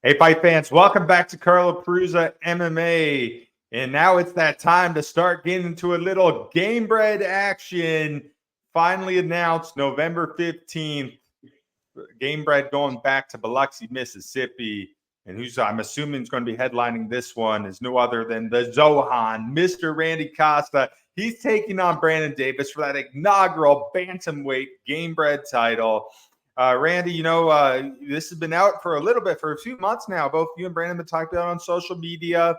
Hey, fight fans, welcome back to Carlo Perusa MMA. And now it's that time to start getting into a little Gamebred action. Finally announced November 15th. Gamebred going back to Biloxi, Mississippi. And who's I'm assuming is going to be headlining this one is no other than the Zohan, Mr. Randy Costa. He's taking on Brandon Davis for that inaugural bantamweight Gamebred title. Randy, this has been out for a little bit, for a few months now. Both you and Brandon have been talking about it on social media.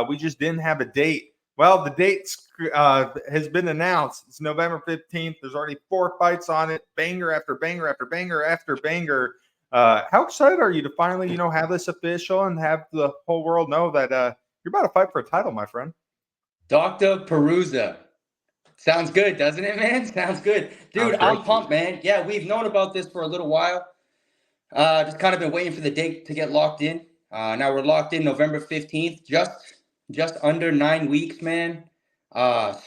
We just didn't have a date. Well, the date has been announced. It's November 15th. There's already 4 fights on it. Banger after banger after banger after banger. How excited are you to finally, have this official and have the whole world know that you're about to fight for a title, my friend? Dr. Perusa. Sounds good, doesn't it, man? Sounds good. Dude, I'm pumped, man. Yeah, we've known about this for a little while. Just kind of been waiting for the date to get locked in. Now we're locked in November 15th, just under 9 weeks, man.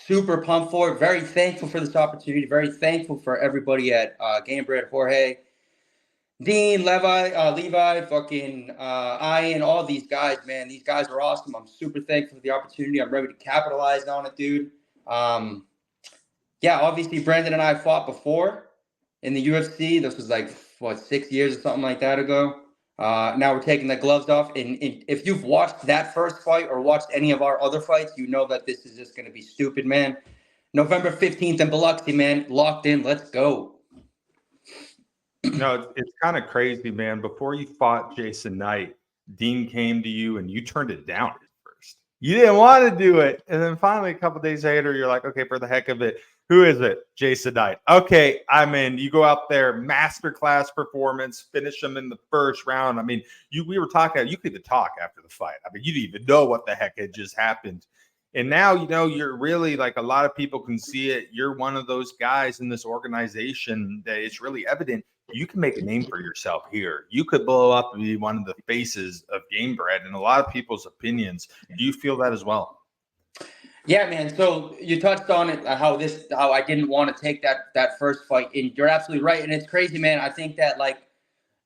Super pumped for it. Very thankful for this opportunity. Very thankful for everybody at Gamebred, Jorge, Dean, Levi, fucking Ian, all these guys, man. These guys are awesome. I'm super thankful for the opportunity. I'm ready to capitalize on it, dude. Yeah, obviously Brandon and I fought before in the UFC. This was like, 6 years or something like that ago. Now we're taking the gloves off. And if you've watched that first fight or watched any of our other fights, you know that this is just going to be stupid, man. November 15th in Biloxi, man. Locked in. Let's go. No, it's kind of crazy, man. Before you fought Jason Knight, Dean came to you and you turned it down at first. You didn't want to do it. And then finally, a couple days later, you're like, okay, for the heck of it, who is it? Jason Knight. Okay, I'm in. You go out there, masterclass performance, finish them in the first round. I mean, we were talking, you could even talk after the fight. I mean, you didn't even know what the heck had just happened. And now, you're really, like, a lot of people can see it. You're one of those guys in this organization that it's really evident you can make a name for yourself here. You could blow up and be one of the faces of Gamebred in a lot of people's opinions. Do you feel that as well? Yeah, man. So you touched on it, how I didn't want to take that first fight, and you're absolutely right. And it's crazy, man. I think that, like,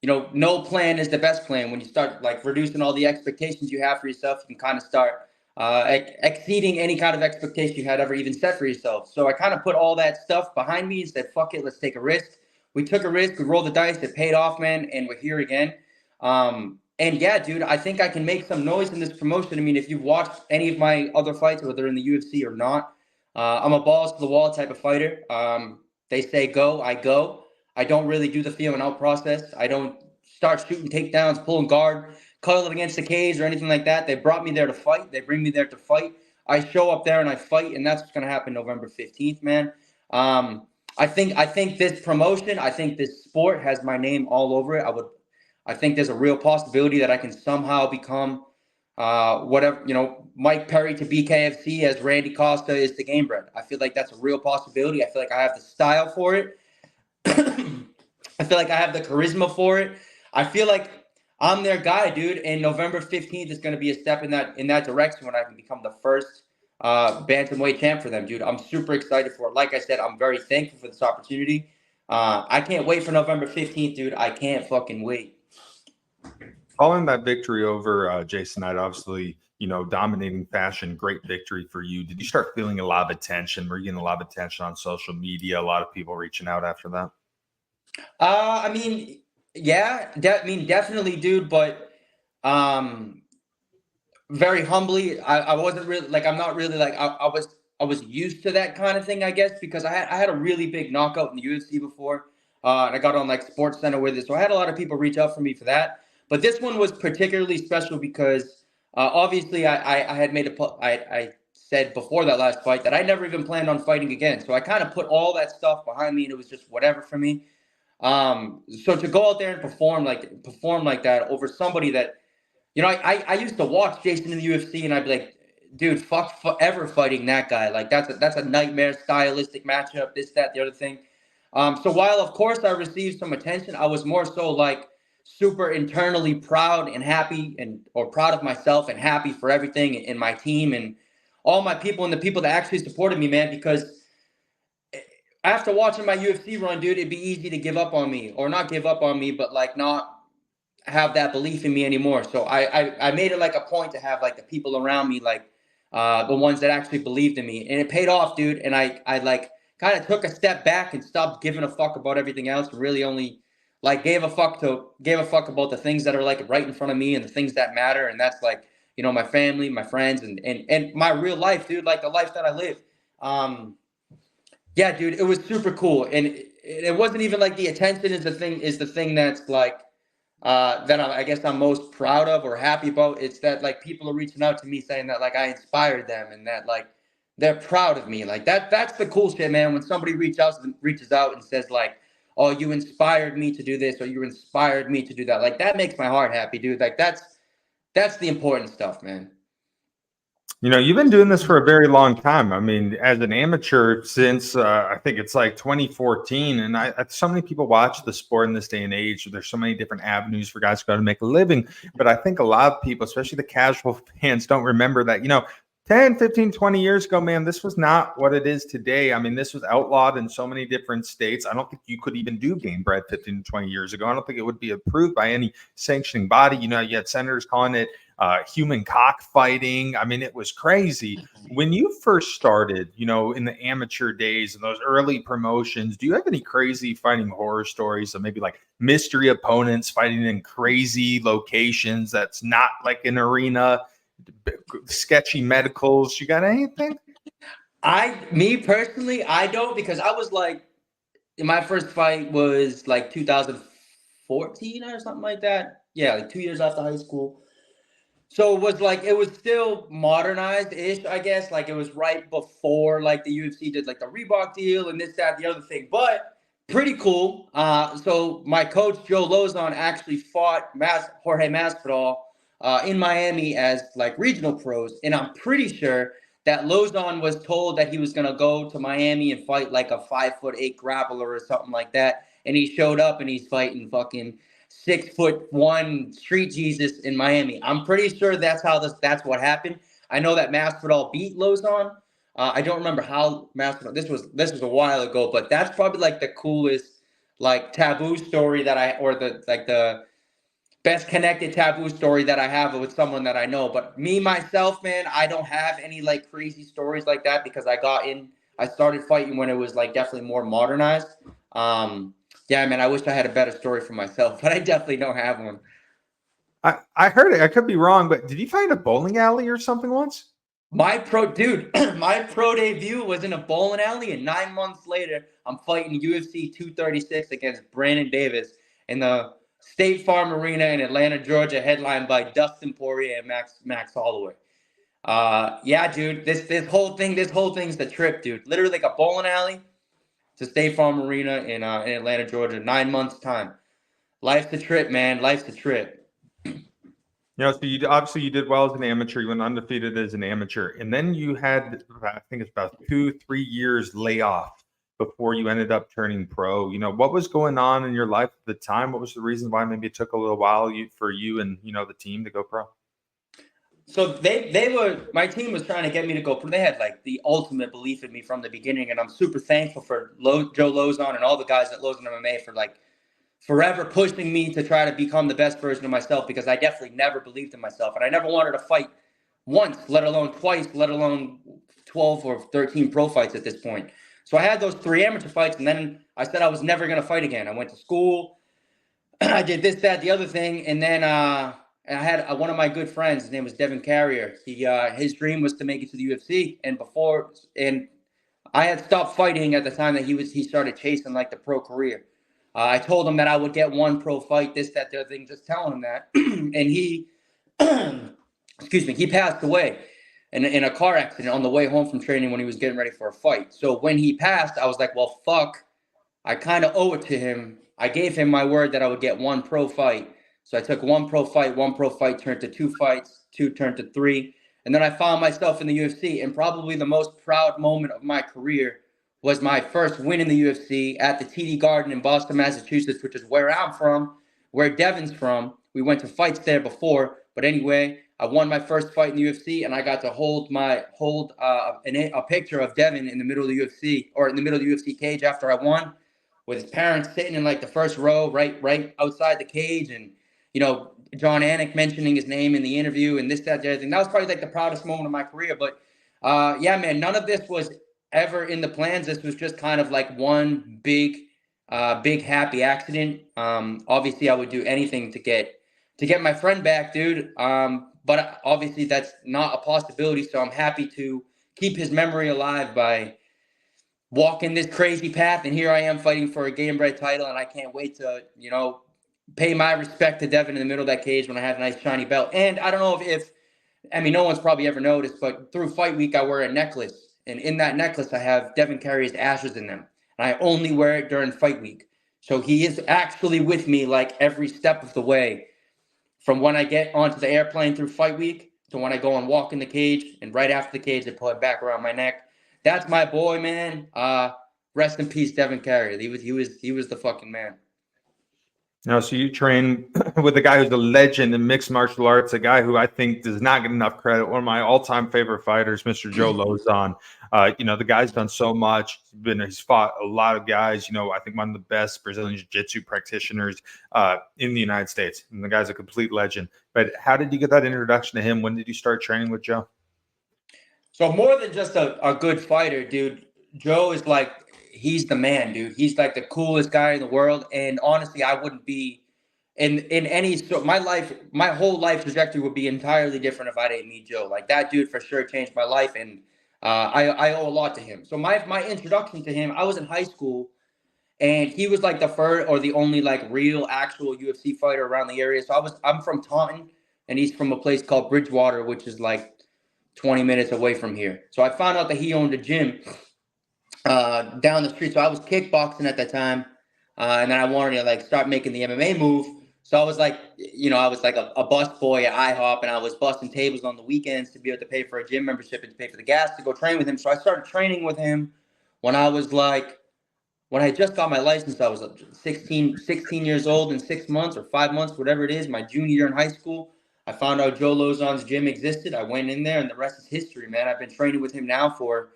no plan is the best plan. When you start, like, reducing all the expectations you have for yourself, you can kind of start exceeding any kind of expectation you had ever even set for yourself. So I kind of put all that stuff behind me and said, fuck it, let's take a risk. We took a risk, we rolled the dice, it paid off, man, and we're here again. And yeah, dude, I think I can make some noise in this promotion. I mean, if you've watched any of my other fights, whether in the UFC or not, I'm a balls to the wall type of fighter. They say go, I go. I don't really do the feeling out process. I don't start shooting takedowns, pulling guard, cuddling against the cage or anything like that. They brought me there to fight. They bring me there to fight. I show up there and I fight, and that's what's going to happen November 15th, man. I think this promotion, I think this sport has my name all over it. I think there's a real possibility that I can somehow become Mike Perry to BKFC as Randy Costa is to Gamebred. I feel like that's a real possibility. I feel like I have the style for it. I feel like I have the charisma for it. I feel like I'm their guy, dude. And November 15th is going to be a step in that direction when I can become the first bantamweight champ for them, dude. I'm super excited for it. Like I said, I'm very thankful for this opportunity. I can't wait for November 15th, dude. I can't fucking wait. Following that victory over Jason Knight, obviously, dominating fashion, great victory for you. Did you start feeling a lot of attention? Were you getting a lot of attention on social media? A lot of people reaching out after that? I mean, yeah, definitely, dude. But very humbly, I wasn't really like, I'm not really like, I was used to that kind of thing, I guess, because I had a really big knockout in the UFC before, and I got on like Sports Center with it, so I had a lot of people reach out for me for that. But this one was particularly special because obviously I had made I said before that last fight that I never even planned on fighting again, so I kind of put all that stuff behind me, and it was just whatever for me. So to go out there and perform like that over somebody that, I used to watch Jason in the UFC, and I'd be like, dude, fuck forever fighting that guy. Like, that's a nightmare stylistic matchup, this, that, the other thing. So while, of course, I received some attention, I was more so like super internally proud and happy or proud of myself and happy for everything in my team and all my people and the people that actually supported me, man, because after watching my UFC run, dude, it'd be easy to give up on me, or not give up on me, but like not have that belief in me anymore. So I made it like a point to have like the people around me, like the ones that actually believed in me, and it paid off, dude. And I like kind of took a step back and stopped giving a fuck about everything else, and really only like gave a fuck about the things that are like right in front of me and the things that matter, and that's like, you know, my family, my friends, and my real life, dude, like the life that I live. Yeah, dude, it was super cool, and it wasn't even like the attention is the thing that's like that I guess I'm most proud of or happy about. It's that like people are reaching out to me saying that like I inspired them and that like they're proud of me. Like that's the cool shit, man. When somebody reaches out and says like, "Oh, you inspired me to do this," or "You inspired me to do that," like that makes my heart happy, dude. Like that's the important stuff, man. You know, you've been doing this for a very long time. I mean, as an amateur since I think it's like 2014, and so many people watch the sport in this day and age. There's so many different avenues for guys to go to make a living, but I think a lot of people, especially the casual fans, don't remember that, you know, 10, 15, 20 years ago, man, this was not what it is today. I mean, this was outlawed in so many different states. I don't think you could even do Gamebred 15 to 20 years ago. I don't think it would be approved by any sanctioning body. You know, you had senators calling it human cockfighting. I mean, it was crazy. When you first started, you know, in the amateur days and those early promotions, do you have any crazy fighting horror stories of maybe like mystery opponents fighting in crazy locations that's not like an arena, sketchy medicals? You got anything? Me personally, I don't, because I was like, my first fight was like 2014 or something like that. Yeah, like 2 years after high school. So it was like it was still modernized-ish, I guess. Like it was right before like the UFC did like the Reebok deal and this, that, the other thing. But pretty cool. So my coach Joe Lozon actually fought Jorge Masvidal in Miami as like regional pros, and I'm pretty sure that Lozon was told that he was gonna go to Miami and fight like a 5'8" grappler or something like that, and he showed up and he's fighting fucking 6'1" street Jesus in Miami. I'm pretty sure that's what happened. I know that Masvidal beat Lozon. I don't remember how Masvidal. This was a while ago, but that's probably like the coolest like taboo story that the best connected taboo story that I have with someone that I know. But me myself, man, I don't have any like crazy stories like that because I started fighting when it was like definitely more modernized. Yeah, man, I wish I had a better story for myself, but I definitely don't have one. I heard it. I could be wrong, but did you find a bowling alley or something once? My pro dude, my pro debut was in a bowling alley, and 9 months later, I'm fighting UFC 236 against Brandon Davis in the State Farm Arena in Atlanta, Georgia, headlined by Dustin Poirier and Max Holloway. Yeah, dude, this whole thing's the trip, dude. Literally like a bowling alley to State Farm Arena in Atlanta, Georgia. 9 months time. Life's a trip, man. Life's a trip. You know, so you obviously you did well as an amateur. You went undefeated as an amateur, and then you had, I think it's about 2-3 years layoff before you ended up turning pro. You know, what was going on in your life at the time? What was the reason why maybe it took a little while for you and the team to go pro? So my team was trying to get me to go pro. They had like the ultimate belief in me from the beginning, and I'm super thankful for Joe Lozon and all the guys at Lozon MMA for like forever pushing me to try to become the best version of myself, because I definitely never believed in myself, and I never wanted to fight once, let alone twice, let alone 12 or 13 pro fights at this point. So I had those 3 amateur fights, and then I said I was never going to fight again. I went to school. I did this, that, the other thing, and then and I had one of my good friends. His name was Devin Carrier. His dream was to make it to the UFC, and I had stopped fighting at the time that he started chasing like the pro career. I told him that I would get one pro fight, this, that, the other thing, just telling him that, and he, excuse me, he passed away in a car accident on the way home from training when he was getting ready for a fight. So when he passed, I was like, well, fuck. I kind of owe it to him. I gave him my word that I would get one pro fight. So I took one pro fight turned to 2 fights, two turned to 3. And then I found myself in the UFC. And probably the most proud moment of my career was my first win in the UFC at the TD Garden in Boston, Massachusetts, which is where I'm from, where Devin's from. We went to fights there before. But anyway, I won my first fight in the UFC, and I got to hold a picture of Devin in the middle of the UFC, or in the middle of the UFC cage after I won, with his parents sitting in like the first row, right outside the cage. And John Anik mentioning his name in the interview and this, that, the other thing. That was probably like the proudest moment of my career. But yeah, man, none of this was ever in the plans. This was just kind of like one big happy accident. Obviously, I would do anything to get my friend back, dude. But obviously, that's not a possibility. So I'm happy to keep his memory alive by walking this crazy path. And here I am fighting for a Gamebred title, and I can't wait to, pay my respect to Devin in the middle of that cage when I have a nice shiny belt. And I don't know if no one's probably ever noticed, but through fight week, I wear a necklace. And in that necklace, I have Devin Carey's ashes in them. And I only wear it during fight week. So he is actually with me like every step of the way, from when I get onto the airplane through fight week to when I go and walk in the cage. And right after the cage, they pull it back around my neck. That's my boy, man. Rest in peace, Devin Carey. He was the fucking man. So you train with a guy who's a legend in mixed martial arts, a guy who I think does not get enough credit. One of my all-time favorite fighters, Mr. Joe Lozon. The guy's done so much. He's fought a lot of guys. I think one of the best Brazilian jiu-jitsu practitioners in the United States. And the guy's a complete legend. But how did you get that introduction to him? When did you start training with Joe? So more than just a good fighter, dude, Joe is like, he's the man, dude. He's like the coolest guy in the world. And honestly, I wouldn't be in any sort. My whole life trajectory would be entirely different if I didn't meet Joe. Like, that dude for sure changed my life, and I owe a lot to him. So my introduction to him, I was in high school, and he was like the first or the only like real actual UFC fighter around the area. So I'm from Taunton, and he's from a place called Bridgewater, which is like 20 minutes away from here. So I found out that he owned a gym down the street. So I was kickboxing at that time, and then I wanted to like start making the MMA move. So I was like, I was like a bus boy at IHOP, and I was busting tables on the weekends to be able to pay for a gym membership and to pay for the gas to go train with him. So I started training with him when I just got my license. I was 16 years old in 6 months or 5 months, whatever it is, my junior year in high school. I found out Joe Lozon's gym existed. I went in there, and the rest is history, man. I've been training with him now for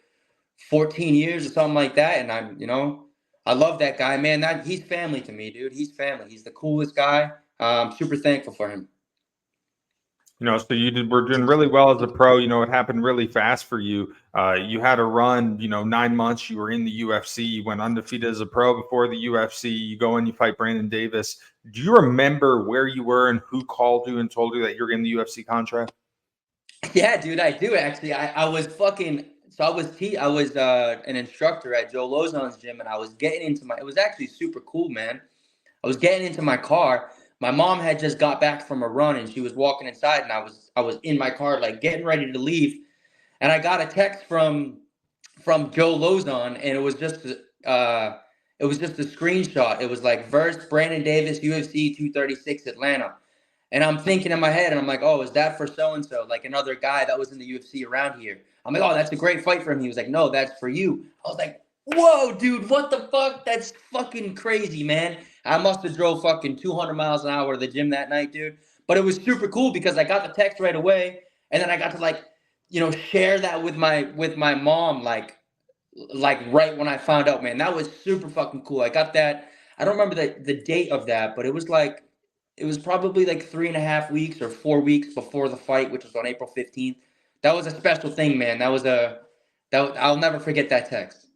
14 years or something like that. And I love that guy, man. He's family to me, dude. He's family. He's the coolest guy. I'm super thankful for him. So were doing really well as a pro. It happened really fast for you. You had a run, 9 months. You were in the UFC. You went undefeated as a pro before the UFC. You go in, you fight Brandon Davis. Do you remember where you were and who called you and told you that you're in the UFC contract? Yeah, dude, I do actually. I was an instructor at Joe Lozon's gym, and I was getting into it was actually super cool, man. I was getting into my car. My mom had just got back from a run, and she was walking inside, and I was in my car, like getting ready to leave. And I got a text from Joe Lozon, and it was just a screenshot. It was like verse Brandon Davis, UFC 236 Atlanta. And I'm thinking in my head, and I'm like, oh, is that for so-and-so? Like another guy that was in the UFC around here. I'm like, oh, that's a great fight for him. He was like, no, that's for you. I was like, whoa, dude, what the fuck? That's fucking crazy, man. I must have drove fucking 200 miles an hour to the gym that night, dude. But it was super cool because I got the text right away. And then I got to share that with my mom, like right when I found out, man. That was super fucking cool. I got that. I don't remember the date of that, but it was probably like 3.5 weeks or 4 weeks before the fight, which was on April 15th. That was a special thing, man. I'll never forget that text.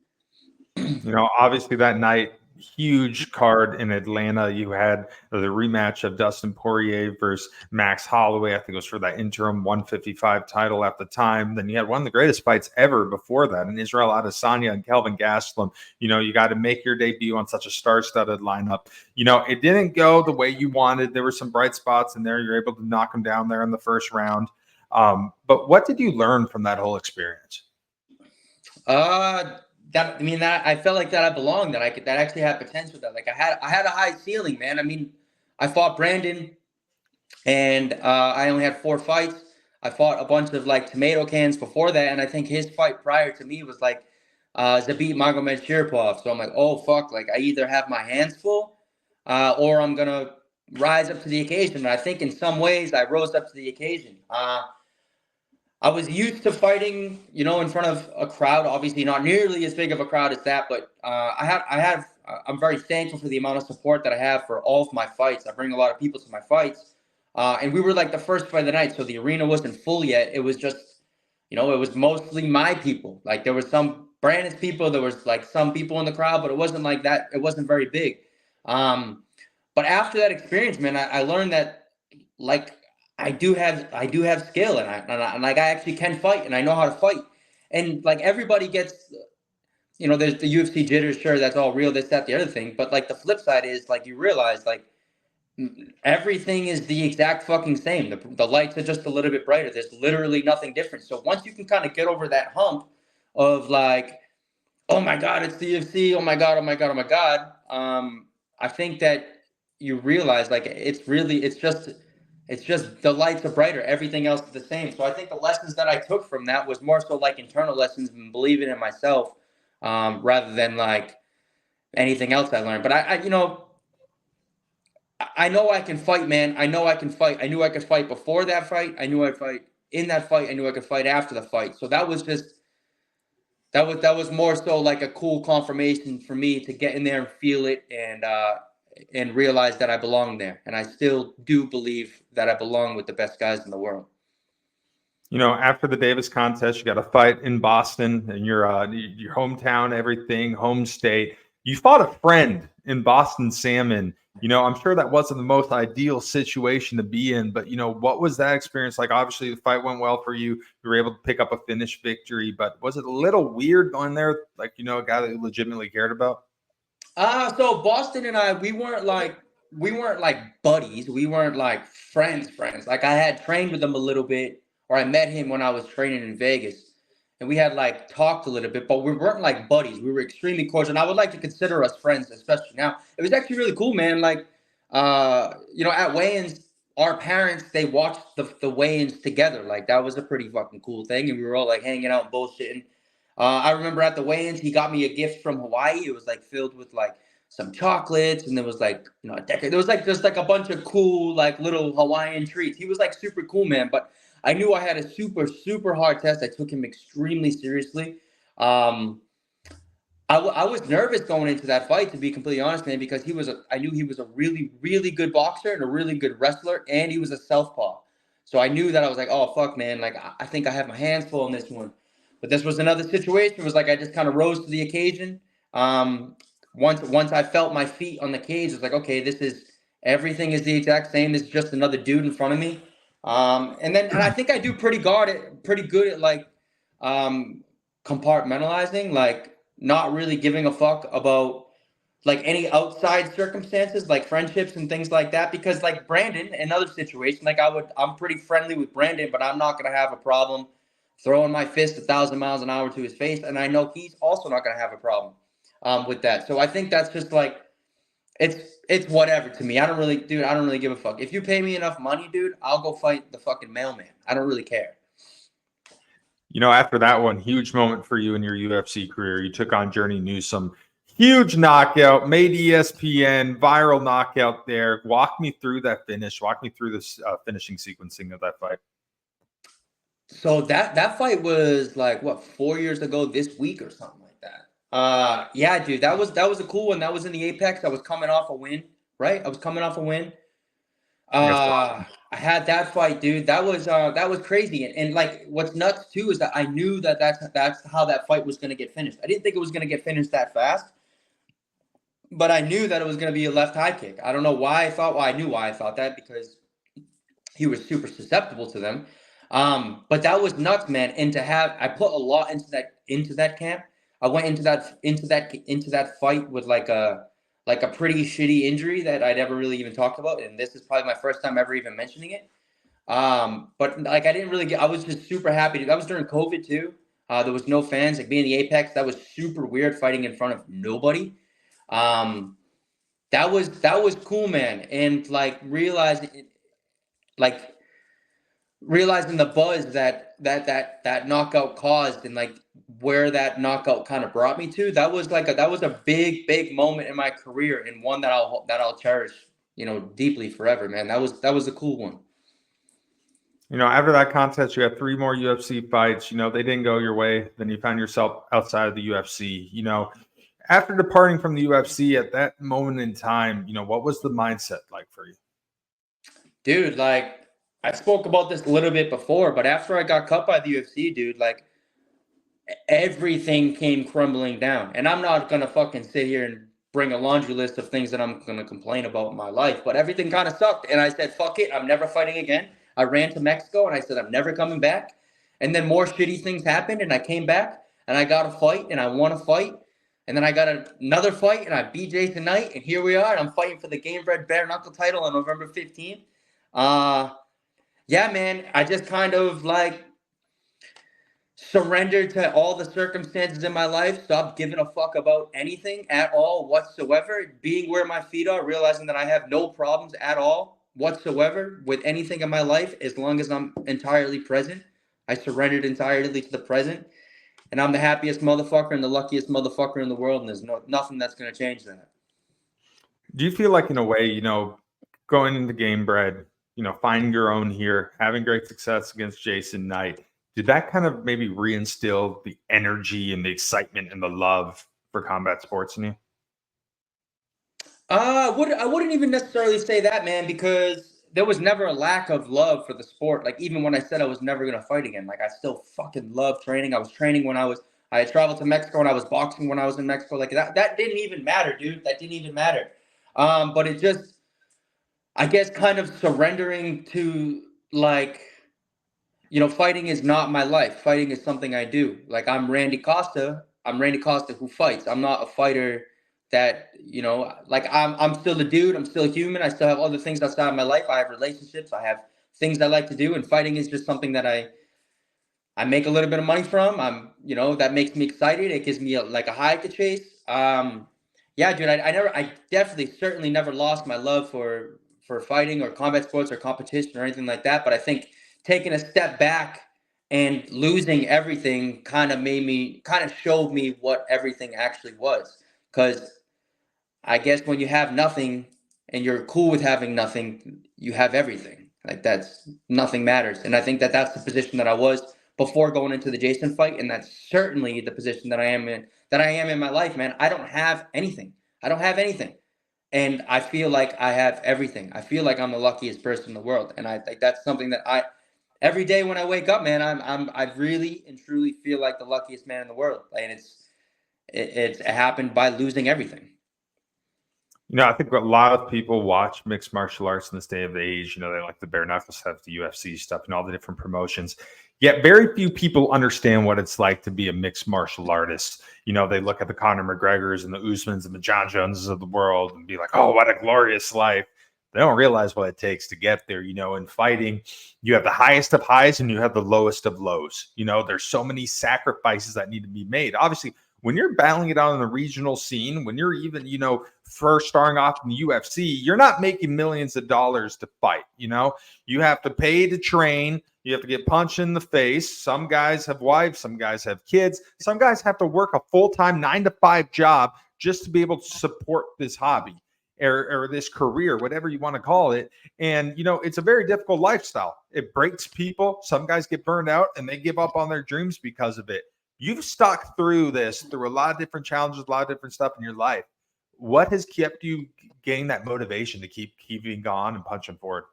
Obviously that night, huge card in Atlanta. You had the rematch of Dustin Poirier versus Max Holloway. I think it was for that interim 155 title at the time. Then you had one of the greatest fights ever before that in Israel Adesanya and Kelvin Gastelum. You got to make your debut on such a star-studded lineup. It didn't go the way you wanted. There were some bright spots in there. You're able to knock him down there in the first round. But what did you learn from that whole experience? That I felt like that I belonged, that actually had potential. That like I had a high ceiling, man. I mean, I fought Brandon, and I only had 4 fights. I fought a bunch of like tomato cans before that, and I think his fight prior to me was like Zabit Magomedsharipov. So I'm like, oh fuck, like I either have my hands full, or I'm gonna rise up to the occasion. And I think in some ways I rose up to the occasion. I was used to fighting, in front of a crowd. Obviously, not nearly as big of a crowd as that, but I'm very thankful for the amount of support that I have for all of my fights. I bring a lot of people to my fights, And we were like the first fight of the night, so the arena wasn't full yet. It was just, it was mostly my people. Like there was some Brandon's people, there was like some people in the crowd, but it wasn't like that. It wasn't very big. But after that experience, man, I learned that like I do have skill, and like I actually can fight, and I know how to fight. And like everybody gets, there's the UFC jitters, sure, that's all real, this, that, the other thing. But like the flip side is like you realize like everything is the exact fucking same. The lights are just a little bit brighter. There's literally nothing different. So once you can kind of get over that hump of like, oh my God, it's the UFC. Oh my God, oh my God, oh my God. I think that you realize like it's just the lights are brighter. Everything else is the same. So I think the lessons that I took from that was more so like internal lessons and believing in myself, rather than like anything else I learned. But I know I can fight, man. I know I can fight. I knew I could fight before that fight. I knew I'd fight in that fight. I knew I could fight after the fight. So that was just that was more so like a cool confirmation for me to get in there and feel it and realize that I belong there. And I still do believe that I belong with the best guys in the world. After the Davis contest, you got a fight in Boston, and your hometown, everything, home state. You fought a friend in Boston Salmon. I'm sure that wasn't the most ideal situation to be in, but what was that experience like? Obviously, the fight went well for you. You were able to pick up a finish victory, but was it a little weird going there, like a guy that you legitimately cared about? So Boston and I, we weren't like buddies. We weren't like friends. Like I had trained with him a little bit, or I met him when I was training in Vegas, and we had like talked a little bit, but we weren't like buddies. We were extremely cordial, and I would like to consider us friends, especially now. It was actually really cool, man. Like, at weigh-ins, our parents, they watched the weigh-ins together. Like that was a pretty fucking cool thing, and we were all like hanging out and bullshitting. I remember at the weigh-ins, he got me a gift from Hawaii. It was like filled with like some chocolates, and there was like there was like just like a bunch of cool like little Hawaiian treats. He was like super cool, man. But I knew I had a super super hard test. I took him extremely seriously. I was nervous going into that fight, to be completely honest, man, because I knew he was a really really good boxer and a really good wrestler, and he was a southpaw. So I knew that I was like, oh fuck, man, like I think I have my hands full in this one. But this was another situation. It was like I just kind of rose to the occasion. Once I felt my feet on the cage, it was like, okay, everything is the exact same. It's just another dude in front of me. And I think I do pretty good at like compartmentalizing, like not really giving a fuck about like any outside circumstances, like friendships and things like that. Because like Brandon, another situation, like I'm pretty friendly with Brandon, but I'm not gonna have a problem throwing my fist 1,000 miles an hour to his face, and I know he's also not gonna have a problem with that. So I think that's just like it's whatever to me. I don't really give a fuck. If you pay me enough money, dude, I'll go fight the fucking mailman. I don't really care. After that one, huge moment for you in your UFC career. You took on Journey Newsome. Huge knockout, made ESPN, viral knockout there. Walk me through that finish. Walk me through this finishing sequencing of that fight. So that fight was like what 4 years ago this week or something like that. Yeah, dude, that was a cool one. That was in the Apex. I was coming off a win, right? I was coming off a win. I had that fight, dude. That was crazy. And like what's nuts too is that I knew that that's how that fight was gonna get finished. I didn't think it was gonna get finished that fast, but I knew that it was gonna be a left high kick. I don't know why I thought. Well, I knew why I thought that because he was super susceptible to them. But that was nuts, man. And I put a lot into that camp. I went into that fight with like a pretty shitty injury that I'd never really even talked about, and this is probably my first time ever even mentioning it. But like I didn't really I was just super happy. That was during COVID too. There was no fans. Like being the Apex, that was super weird fighting in front of nobody. That was cool, man. And like realizing the buzz that knockout caused, and like where that knockout kind of brought me to, that was a big moment in my career, and one that I'll cherish, deeply forever, man. That was a cool one. After that contest, you had 3 more UFC fights. They didn't go your way. Then you found yourself outside of the UFC. After departing from the UFC at that moment in time, what was the mindset like for you? Dude, like, I spoke about this a little bit before, but after I got cut by the UFC, dude, like, everything came crumbling down. And I'm not gonna fucking sit here and bring a laundry list of things that I'm gonna complain about in my life, but everything kind of sucked. And I said, fuck it, I'm never fighting again. I ran to Mexico and I said, I'm never coming back. And then more shitty things happened, and I came back and I got a fight and I won a fight. And then I got another fight and I beat Jason Knight. And here we are. And I'm fighting for the Gamebred Bare Knuckle title on November 15th. Yeah, man, I just kind of like surrendered to all the circumstances in my life, stopped giving a fuck about anything at all whatsoever, being where my feet are, realizing that I have no problems at all whatsoever with anything in my life as long as I'm entirely present. I surrendered entirely to the present, and I'm the happiest motherfucker and the luckiest motherfucker in the world, and there's nothing that's going to change that. Do you feel like, in a way, going into Gamebred, finding your own here, having great success against Jason Knight, did that kind of maybe reinstill the energy and the excitement and the love for combat sports in you? I wouldn't even necessarily say that, man, because there was never a lack of love for the sport. Like, even when I said I was never gonna fight again, like, I still fucking love training. I was training when I had traveled to Mexico, and I was boxing when I was in Mexico. Like, that didn't even matter, dude. That didn't even matter. But it just, I guess, kind of surrendering to, like, fighting is not my life. Fighting is something I do. Like, I'm Randy Costa. I'm Randy Costa who fights. I'm not a fighter that, like, I'm still a dude. I'm still human. I still have other things outside of my life. I have relationships. I have things I like to do. And fighting is just something that I make a little bit of money from. That makes me excited. It gives me like a high to chase. Yeah, dude, I definitely, certainly never lost my love for fighting or combat sports or competition or anything like that. But I think taking a step back and losing everything kind of showed me what everything actually was. Because I guess when you have nothing and you're cool with having nothing, you have everything. Like, that's, nothing matters. And I think that that's the position that I was before going into the Jason fight, and that's certainly the position that I am in. That I am in my life, man. I don't have anything. I don't have anything, and I feel like I have everything. I feel like I'm the luckiest person in the world, and I think that's something that every day when I wake up, man, I really and truly feel like the luckiest man in the world, and it happened by losing everything. I think a lot of people watch mixed martial arts in this day of age. They like the bare knuckle stuff, the UFC stuff, and all the different promotions. Yet very few people understand what it's like to be a mixed martial artist. They look at the Conor McGregors and the Usmans and the John Joneses of the world and be like, oh, what a glorious life. They don't realize what it takes to get there. In fighting, you have the highest of highs and you have the lowest of lows. There's so many sacrifices that need to be made. Obviously, when you're battling it out on the regional scene, when you're even, first starting off in the UFC, you're not making millions of dollars to fight. You have to pay to train. You have to get punched in the face. Some guys have wives. Some guys have kids. Some guys have to work a full-time 9-to-5 job just to be able to support this hobby or this career, whatever you want to call it. And, it's a very difficult lifestyle. It breaks people. Some guys get burned out and they give up on their dreams because of it. You've stuck through this, through a lot of different challenges, a lot of different stuff in your life. What has kept you getting that motivation to keep keeping on and punching forward?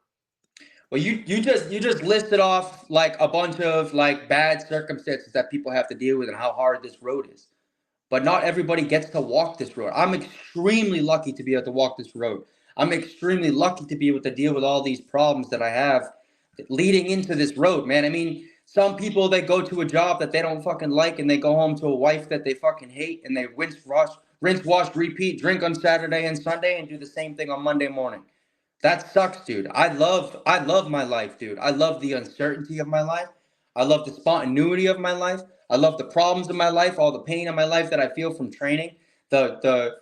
Well, you just listed off like a bunch of like bad circumstances that people have to deal with and how hard this road is. But not everybody gets to walk this road. I'm extremely lucky to be able to walk this road. I'm extremely lucky to be able to deal with all these problems that I have leading into this road, man. I mean, some people, they go to a job that they don't fucking like and they go home to a wife that they fucking hate, and they rinse, wash, repeat, drink on Saturday and Sunday and do the same thing on Monday morning. That sucks, dude. I love my life, dude. I love the uncertainty of my life. I love the spontaneity of my life. I love the problems of my life, all the pain in my life that I feel from training, the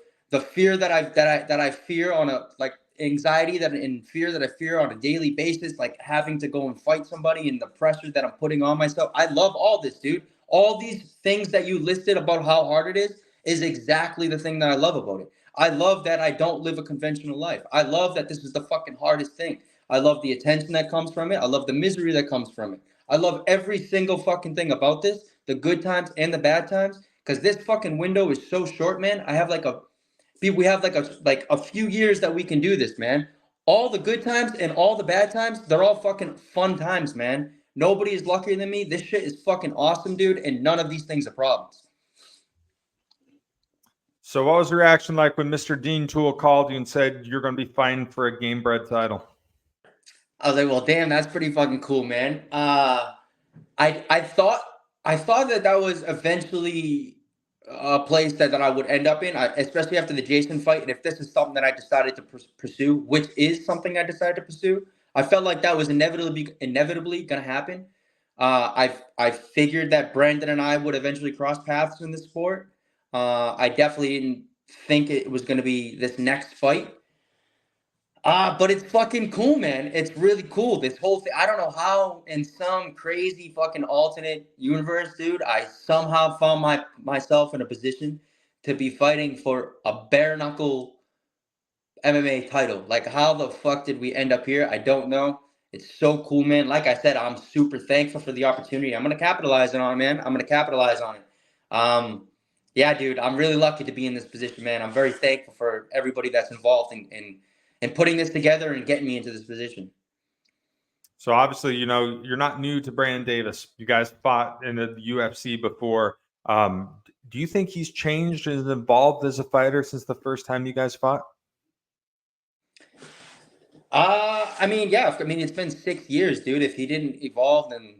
fear that I fear on a, like, anxiety that and fear that I fear on a daily basis, like having to go and fight somebody and the pressure that I'm putting on myself. I love all this, dude. All these things that you listed about how hard it is exactly the thing that I love about it. I love that I don't live a conventional life. I love that this is the fucking hardest thing. I love the attention that comes from it. I love the misery that comes from it. I love every single fucking thing about this, the good times and the bad times, because this fucking window is so short, man. We have like a few years that we can do this, man. all the good times and all the bad times, they're all fucking fun times, man. Nobody is luckier than me. This shit is fucking awesome, dude, and none of these things are problems. So what was your reaction like when Mr. Dean Toole called you and said you're going to be fighting for a Gamebred title? I was like, well, damn, that's pretty fucking cool, man. I thought that was eventually a place that I would end up in, especially after the Jason fight. And if this is something that I decided to pursue, which is something I decided to pursue, I felt like that was inevitably going to happen. I figured that Brandon and I would eventually cross paths in the sport. I definitely didn't think it was going to be this next fight. But it's fucking cool, man. It's really cool. This whole thing. I don't know how, in some crazy fucking alternate universe, dude, I somehow found myself in a position to be fighting for a bare knuckle MMA title. Like, how the fuck did we end up here? I don't know. It's so cool, man. Like I said, I'm super thankful for the opportunity. I'm gonna capitalize on it, man. I'm gonna capitalize on it. Yeah, dude, I'm really lucky to be in this position, man. I'm very thankful for everybody that's involved in putting this together and getting me into this position. So obviously, you're not new to Brandon Davis. You guys fought in the UFC before. Do you think he's changed and evolved as a fighter since the first time you guys fought? I mean, yeah. I mean, it's been 6 years, dude. If he didn't evolve, then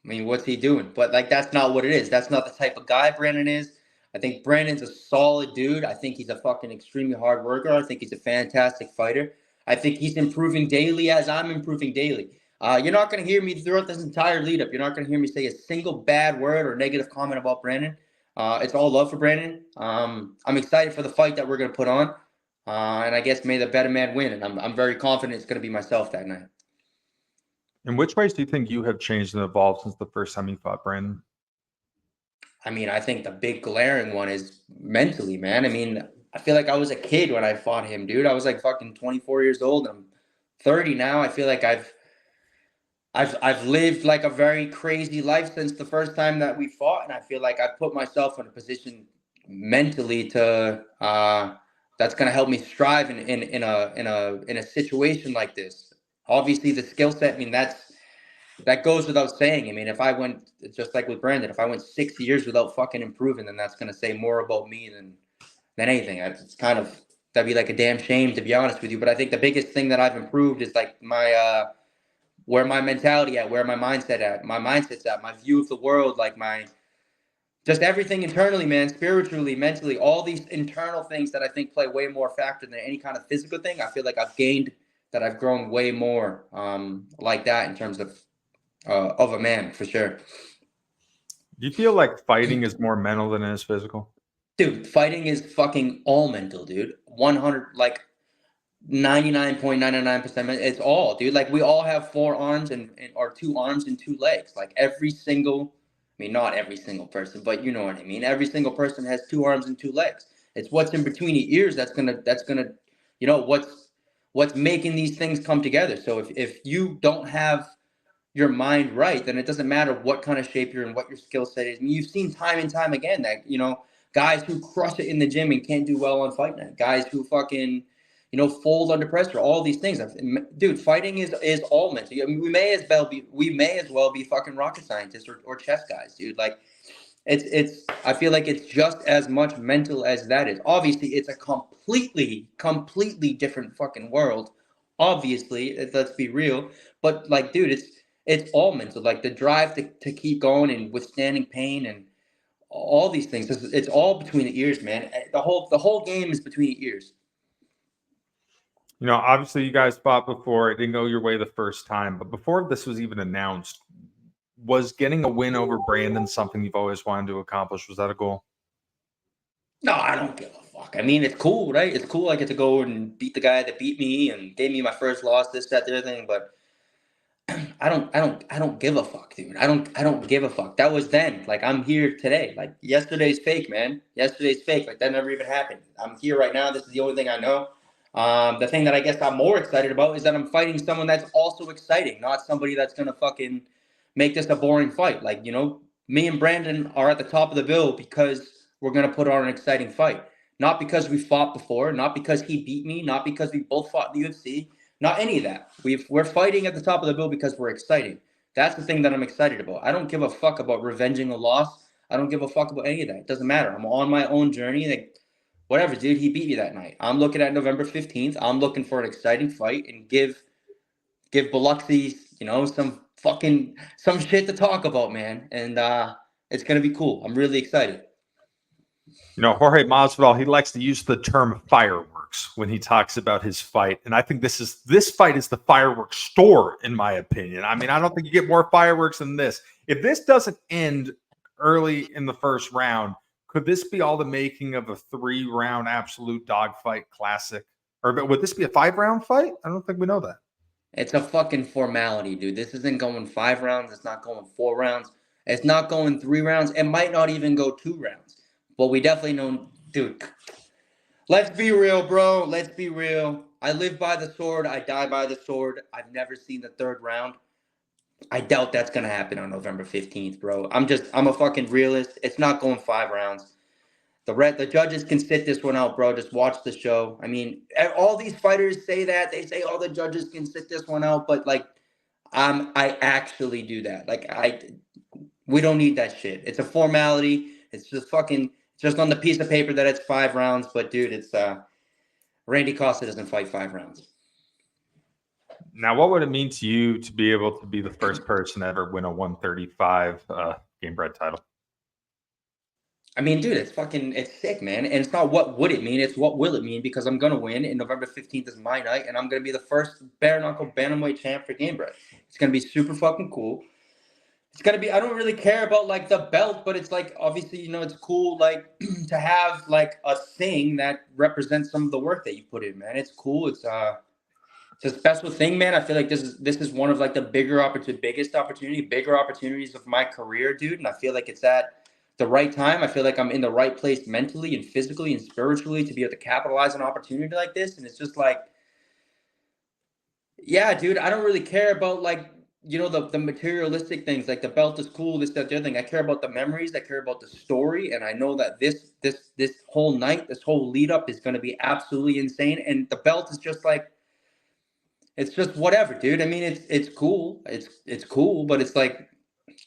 I mean, what's he doing? But like, that's not what it is. That's not the type of guy Brandon is. I think Brandon's a solid dude. I think he's a fucking extremely hard worker. I think he's a fantastic fighter. I think he's improving daily as I'm improving daily. You're not going to hear me throughout this entire lead up. You're not going to hear me say a single bad word or negative comment about Brandon. It's all love for Brandon. I'm excited for the fight that we're going to put on. And I guess may the better man win. And I'm very confident it's going to be myself that night. In which ways do you think you have changed and evolved since the first time you fought Brandon? I mean, I think the big glaring one is mentally, man. I mean, I feel like I was a kid when I fought him, dude. I was like fucking 24 years old. I'm 30 now. I feel like I've lived like a very crazy life since the first time that we fought, and I feel like I've put myself in a position mentally to that's gonna help me strive in a situation like this. Obviously, the skill set. I mean, that goes without saying. I mean, if I went just like with Brandon, if I went 6 years without fucking improving, then that's gonna say more about me than anything. It's kind of that'd be like a damn shame, to be honest with you. But I think the biggest thing that I've improved is like my where my mentality at, where my mindset's at, my view of the world, like my just everything internally, man, spiritually, mentally, all these internal things that I think play way more factor than any kind of physical thing. I feel like I've grown way more like that in terms of a man, for sure. Do you feel like fighting is more mental than it is physical? Dude, fighting is fucking all mental, dude. 100, like 99.99%. It's all, dude. Like, we all have 4 arms or 2 arms and 2 legs. Like, every single, I mean, not every single person, but you know what I mean. Every single person has 2 arms and 2 legs. It's what's in between your ears that's gonna, what's making these things come together. So if you don't have your mind right, then it doesn't matter what kind of shape you're in, what your skill set is. I mean, you've seen time and time again that, guys who crush it in the gym and can't do well on fight night, guys who fucking, fold under pressure, all these things. Dude, fighting is all mental. I mean, we may as well be fucking rocket scientists or chess guys, dude. Like, I feel like it's just as much mental as that is. Obviously, it's a completely different fucking world. Obviously, let's be real. But like, dude, it's all mental. Like, the drive to keep going and withstanding pain and all these things. It's all between the ears, man. The whole game is between the ears. Obviously you guys fought before. It didn't go your way the first time, but before this was even announced, was getting a win over Brandon something you've always wanted to accomplish? Was that a goal? No, I don't give a fuck. I mean, it's cool, right? It's cool. I get to go and beat the guy that beat me and gave me my first loss, this, that, the other thing. But I don't give a fuck, dude. I don't give a fuck. That was then. Like, I'm here today. Like, yesterday's fake, man. Yesterday's fake. Like, that never even happened. I'm here right now. This is the only thing I know. The thing that I guess I'm more excited about is that I'm fighting someone that's also exciting, not somebody that's gonna fucking make this a boring fight. Like, me and Brandon are at the top of the bill because we're gonna put on an exciting fight. Not because we fought before, not because he beat me, not because we both fought in the UFC, not any of that. We're fighting at the top of the bill because we're excited. That's the thing that I'm excited about. I don't give a fuck about revenging a loss. I don't give a fuck about any of that. It doesn't matter. I'm on my own journey. Like, whatever, dude. He beat me that night. I'm looking at November 15th. I'm looking for an exciting fight and give Biloxi, some shit to talk about, man. And it's gonna be cool. I'm really excited. Jorge Masvidal, he likes to use the term fireworks when he talks about his fight. And I think this fight is the fireworks store, in my opinion. I mean, I don't think you get more fireworks than this. If this doesn't end early in the first round, could this be all the making of a 3-round absolute dogfight classic? Or would this be a 5-round fight? I don't think we know that. It's a fucking formality, dude. This isn't going 5 rounds. It's not going 4 rounds. It's not going 3 rounds. It might not even go 2 rounds. But we definitely know, dude. Let's be real, bro. Let's be real. I live by the sword. I die by the sword. I've never seen the 3rd round. I doubt that's going to happen on November 15th, bro. I'm a fucking realist. It's not going 5 rounds. The judges can sit this one out, bro. Just watch the show. I mean, all these fighters say that. They say all the judges can sit this one out, but like, I actually do that. Like, we don't need that shit. It's a formality. It's just on the piece of paper that it's 5 rounds. But dude, it's Randy Costa doesn't fight 5 rounds. Now, what would it mean to you to be able to be the first person to ever win a 135 Gamebred title? I mean, dude, it's sick, man. And it's not what would it mean, it's what will it mean, because I'm going to win, and November 15th is my night, and I'm going to be the first bare knuckle bantamweight champ for Gamebred. It's going to be super fucking cool. It's going to be, I don't really care about like the belt, but it's like, obviously, it's cool, like to have like a thing that represents some of the work that you put in, man. It's cool. It's a special thing, man. I feel like this is one of like the bigger opportunities of my career, dude. And I feel like it's at the right time. I feel like I'm in the right place mentally and physically and spiritually to be able to capitalize on an opportunity like this. And it's just like, yeah, dude, I don't really care about like, the materialistic things. Like the belt is cool, this, that, the other thing. I care about the memories. I care about the story. And I know that this whole night, this whole lead up is going to be absolutely insane. And the belt is just like, it's just whatever, dude. I mean, it's cool. It's cool, but it's like,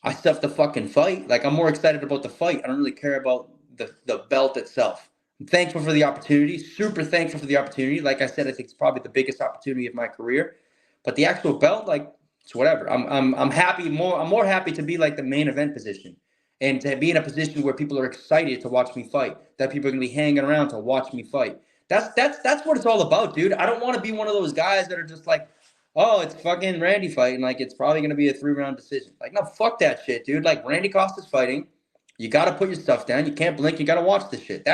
I still have to fucking fight. Like, I'm more excited about the fight. I don't really care about the belt itself. I'm thankful for the opportunity. Super thankful for the opportunity. Like I said, I think it's probably the biggest opportunity of my career. But the actual belt, like, it's whatever. I'm happy. I'm more happy to be like the main event position and to be in a position where people are excited to watch me fight. That people are gonna be hanging around to watch me fight. That's what it's all about, dude. I don't want to be one of those guys that are just like, oh, it's fucking Randy fighting. Like, it's probably going to be a 3-round decision. Like, no, fuck that shit, dude. Like, Randy Costa's fighting. You got to put your stuff down. You can't blink. You got to watch this shit.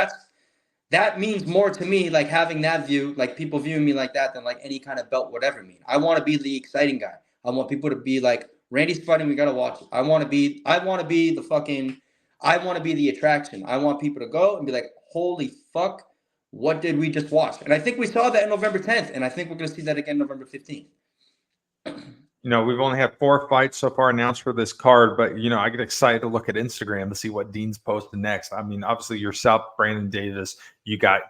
That means more to me, like, having that view, like, people viewing me like that than, like, any kind of belt would ever mean. I want to be the exciting guy. I want people to be like, Randy's fighting. We got to watch it. I want to be the attraction. I want people to go and be like, holy fuck, what did we just watch? And I think we saw that in November 10th, and I think we're going to see that again November 15th. We've only had 4 fights so far announced for this card, but I get excited to look at Instagram to see what Dean's posting next. I mean, obviously yourself, Brandon Davis, you got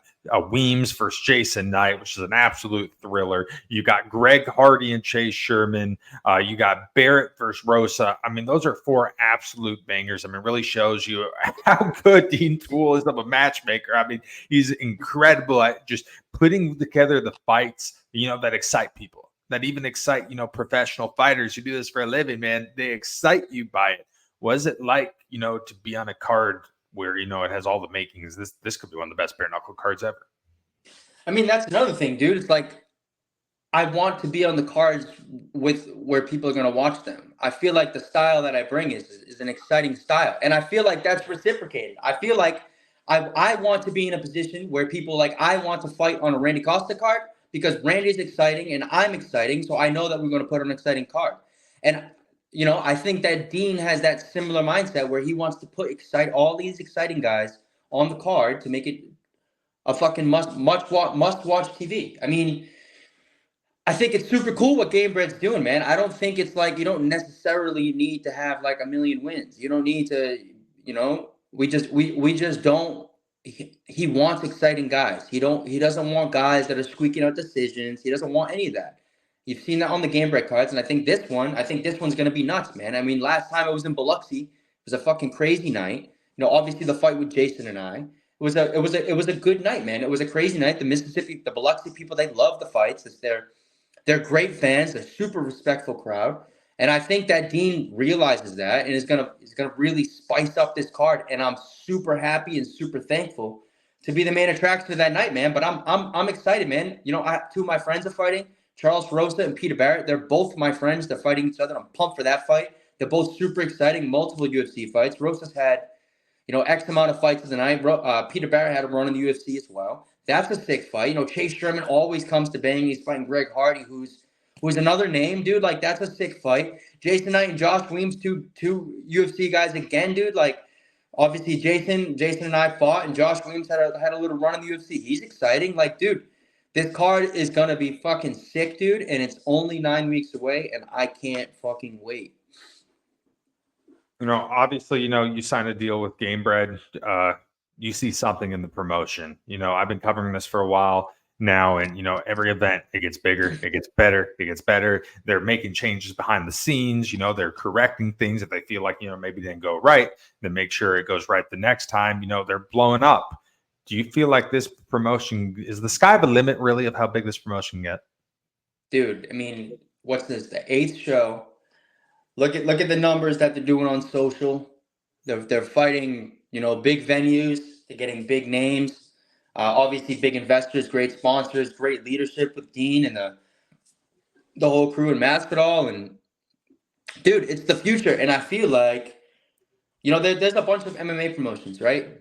Weems versus Jason Knight, which is an absolute thriller. You got Greg Hardy and Chase Sherman. You got Barrett versus Rosa. I mean, those are 4 absolute bangers. I mean, it really shows you how good Dean Toole is of a matchmaker. I mean, he's incredible at just putting together the fights, that excite people. That even excite, professional fighters who do this for a living, man. They excite you by it. What is it like, to be on a card where, it has all the makings? This could be one of the best bare knuckle cards ever. I mean, that's another thing, dude. It's like, I want to be on the cards where people are going to watch them. I feel like the style that I bring is an exciting style. And I feel like that's reciprocated. I feel like I want to be in a position where people like, I want to fight on a Randy Costa card, because Randy's exciting and I'm exciting, so I know that we're going to put on an exciting card. And, I think that Dean has that similar mindset where he wants to put all these exciting guys on the card to make it a fucking must-watch TV. I mean, I think it's super cool what Gamebred's doing, man. I don't think it's like you don't necessarily need to have like a million wins. You don't need to, we just don't he wants exciting guys. He doesn't want guys that are squeaking out decisions. He doesn't want any of that. You've seen that on the game break cards, and I think this one's gonna be nuts, man. I mean, last time I was in Biloxi, it was a fucking crazy night. You know, obviously the fight with Jason and I. It was a good night, man. It was a crazy night. The Biloxi people, they love the fights. They're great fans. They're super respectful crowd. And I think that Dean realizes that and is gonna really spice up this card. And I'm super happy and super thankful to be the main attraction of that night, man. But I'm excited, man. You know, two of my friends are fighting, Charles Rosa and Peter Barrett. They're both my friends. They're fighting each other. I'm pumped for that fight. They're both super exciting, multiple UFC fights. Rosa's had, X amount of fights of the night. Peter Barrett had a run in the UFC as well. That's a sick fight. You know, Chase Sherman always comes to bang. He's fighting Greg Hardy, who's another name, dude. Like, that's a sick fight. Jason Knight and Josh Weems, two UFC guys again, dude. Like, obviously Jason and I fought, and Josh Weems had a little run in the UFC. He's exciting. Like, dude, this card is gonna be fucking sick, dude. And it's only 9 weeks away, and I can't fucking wait. Obviously, you sign a deal with Gamebred. You see something in the promotion. I've been covering this for a while now, and every event, it gets bigger, it gets better, it gets better. They're making changes behind the scenes. They're correcting things that they feel like maybe didn't go right, then make sure it goes right the next time. They're blowing up. Do you feel like this promotion is the sky the limit, really, of how big this promotion can get? Dude, I mean, what's this? The 8th show. Look at the numbers that they're doing on social. They're fighting, big venues. They're getting big names. Obviously, big investors, great sponsors, great leadership with Dean and the whole crew and Masvidal. And dude, it's the future. And I feel like, there's a bunch of MMA promotions, right?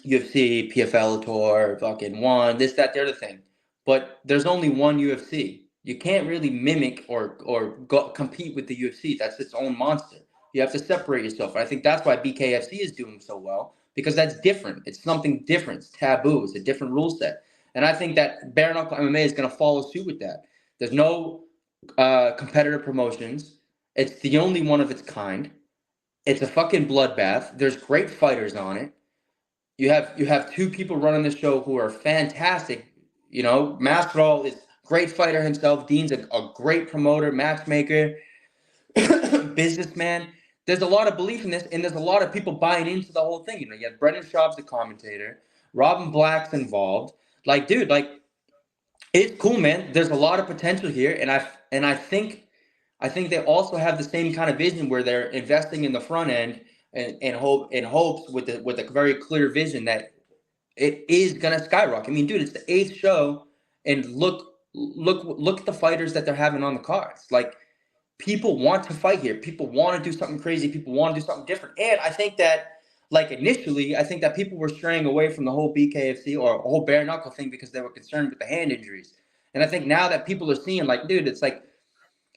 UFC, PFL Tour, fucking One, this, that, the other thing. But there's only one UFC. You can't really mimic or compete with the UFC. That's its own monster. You have to separate yourself. And I think that's why BKFC is doing so well, because that's different. It's something different. It's taboo. It's a different rule set. And I think that bare knuckle MMA is going to follow suit with that. There's no competitor promotions. It's the only one of its kind. It's a fucking bloodbath. There's great fighters on it. You have two people running the show who are fantastic. Masvidal is great fighter himself. Dean's a great promoter, matchmaker, businessman. There's a lot of belief in this, and there's a lot of people buying into the whole thing. You have Brendan Schaub's the commentator, Robin Black's involved. Like, dude, like, it's cool, man. There's a lot of potential here, and I think they also have the same kind of vision where they're investing in the front end and hopes with a very clear vision that it is gonna skyrocket. I mean, dude, it's the 8th show, and look at the fighters that they're having on the cards. Like, people want to fight here. People want to do something crazy. People want to do something different. And I think that, like, initially, I think that people were straying away from the whole BKFC or whole bare knuckle thing because they were concerned with the hand injuries. And I think now that people are seeing, like, dude, it's like,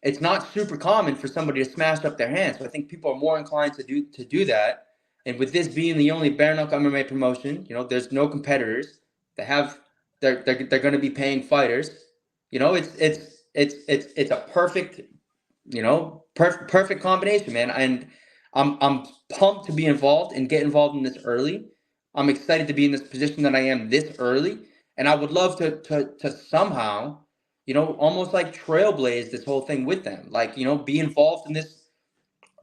it's not super common for somebody to smash up their hands. So I think people are more inclined to do that. And with this being the only bare knuckle MMA promotion, there's no competitors. They're going to be paying fighters. It's a perfect, perfect combination, man. And I'm pumped to be involved and get involved in this early. I'm excited to be in this position that I am this early, and I would love to somehow, almost like trailblaze this whole thing with them. Like, be involved in this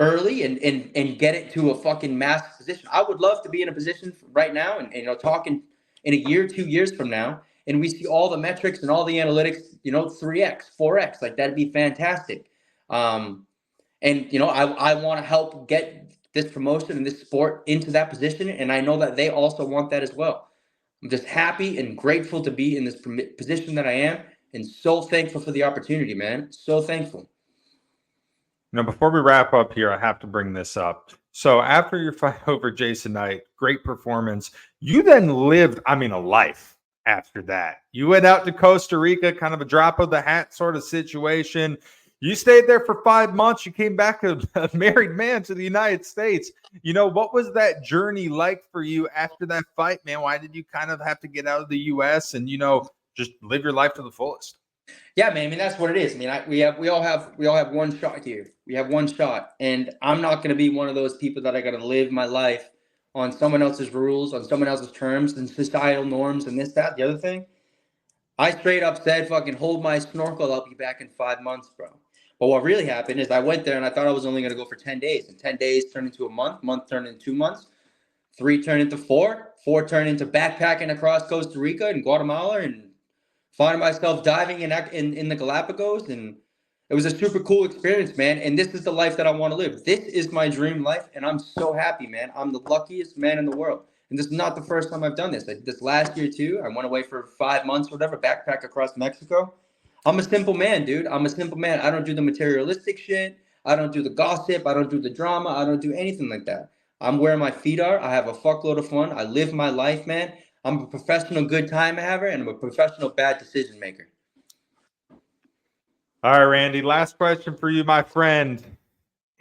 early and get it to a fucking massive position. I would love to be in a position right now and talking in a year, 2 years from now, and we see all the metrics and all the analytics, 3x, 4x. Like, that'd be fantastic. And I want to help get this promotion and this sport into that position, and I know that they also want that as well. I'm just happy and grateful to be in this position that I am, and so thankful for the opportunity, man. So thankful. Before we wrap up here, I have to bring this up. So after your fight over Jason Knight, great performance. You then lived, a life after that. You went out to Costa Rica, kind of a drop of the hat sort of situation. You stayed there for 5 months. You came back a married man to the United States. What was that journey like for you after that fight, man? Why did you kind of have to get out of the U.S. and, just live your life to the fullest? Yeah, man. I mean, that's what it is. I mean, we all have one shot here. We have one shot, and I'm not going to be one of those people that are going to live my life on someone else's rules, on someone else's terms and societal norms and this, that, the other thing. I straight up said, fucking hold my snorkel. I'll be back in 5 months, bro. But what really happened is I went there and I thought I was only going to go for 10 days. And 10 days turned into a month turned into 2 months, 3 turned into 4, 4 turned into backpacking across Costa Rica and Guatemala and finding myself diving in the Galapagos. And it was a super cool experience, man. And this is the life that I want to live. This is my dream life. And I'm so happy, man. I'm the luckiest man in the world. And this is not the first time I've done this. Like this last year, too, I went away for 5 months, whatever, backpack across Mexico. I'm a simple man, dude. I'm a simple man. I don't do the materialistic shit. I don't do the gossip. I don't do the drama. I don't do anything like that. I'm where my feet are. I have a fuckload of fun. I live my life, man. I'm a professional good time haver, and I'm a professional bad decision maker. All right, Randy, last question for you, my friend.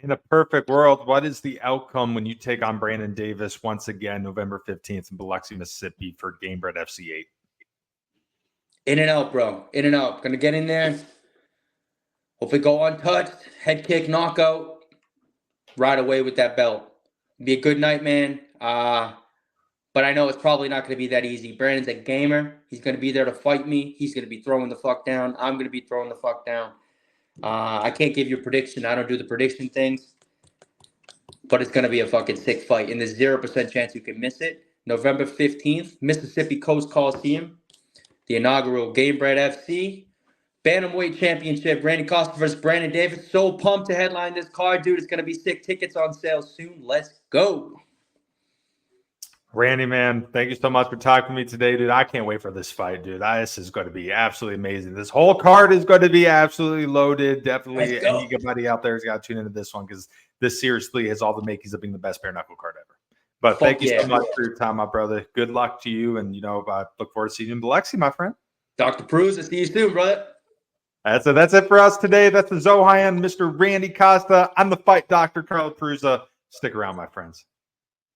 In a perfect world, what is the outcome when you take on Brandon Davis once again, November 15th in Biloxi, Mississippi for Gamebred FC 8? In and out, bro. In and out. Gonna get in there. Hopefully go untouched. Head kick, knockout. Right away with that belt. Be a good night, man. But I know it's probably not going to be that easy. Brandon's a gamer. He's going to be there to fight me. He's going to be throwing the fuck down. I'm going to be throwing the fuck down. I can't give you a prediction. I don't do the prediction things. But it's going to be a fucking sick fight. And there's 0% chance you can miss it. November 15th, Mississippi Coast Coliseum. The inaugural Gamebred FC. Bantamweight Championship. Randy Costa versus Brandon Davis. So pumped to headline this card, dude. It's going to be sick. Tickets on sale soon. Let's go. Randy, man, thank you so much for talking to me today, dude. I can't wait for this fight, dude. This is going to be absolutely amazing. This whole card is going to be absolutely loaded. Definitely, anybody out there has got to tune into this one because this seriously has all the makings of being the best bare knuckle card ever. But thank you so much for your time, my brother. Good luck to you, and I look forward to seeing you in Biloxi, my friend. Dr. Pruz, I'll see you soon, brother. That's it for us today. That's the Zohan, Mr. Randy Costa. I'm the Fight Doctor, Carla Prusa. Stick around, my friends.